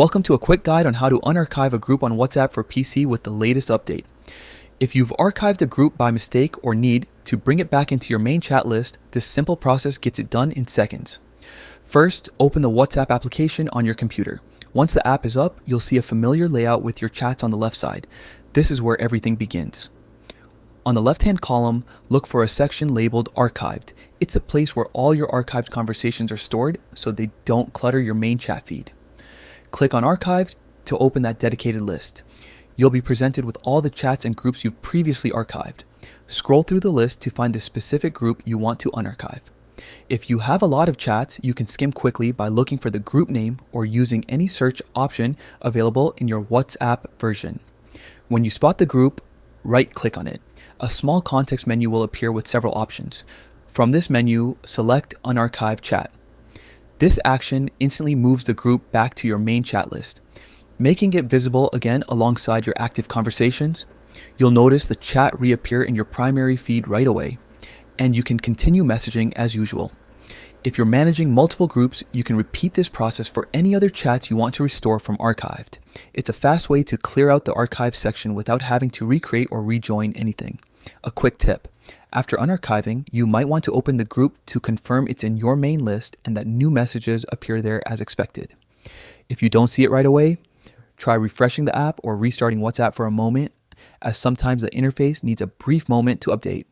Welcome to a quick guide on how to unarchive a group on WhatsApp for PC with the latest update. If you've archived a group by mistake or need to bring it back into your main chat list, this simple process gets it done in seconds. First, open the WhatsApp application on your computer. Once the app is up, you'll see a familiar layout with your chats on the left side. This is where everything begins. On the left-hand column, look for a section labeled Archived. It's a place where all your archived conversations are stored so they don't clutter your main chat feed. Click on Archived to open that dedicated list. You'll be presented with all the chats and groups you've previously archived. Scroll through the list to find the specific group you want to unarchive. If you have a lot of chats, you can skim quickly by looking for the group name or using any search option available in your WhatsApp version. When you spot the group, right-click on it. A small context menu will appear with several options. From this menu, select Unarchive Chat. This action instantly moves the group back to your main chat list, making it visible again alongside your active conversations. You'll notice the chat reappear in your primary feed right away, and you can continue messaging as usual. If you're managing multiple groups, you can repeat this process for any other chats you want to restore from archived. It's a fast way to clear out the archive section without having to recreate or rejoin anything. A quick tip. After unarchiving, you might want to open the group to confirm it's in your main list and that new messages appear there as expected. If you don't see it right away, try refreshing the app or restarting WhatsApp for a moment, as sometimes the interface needs a brief moment to update.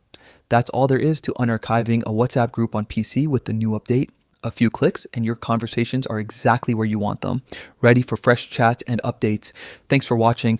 That's all there is to unarchiving a WhatsApp group on PC with the new update. A few clicks and your conversations are exactly where you want them, ready for fresh chats and updates. Thanks for watching.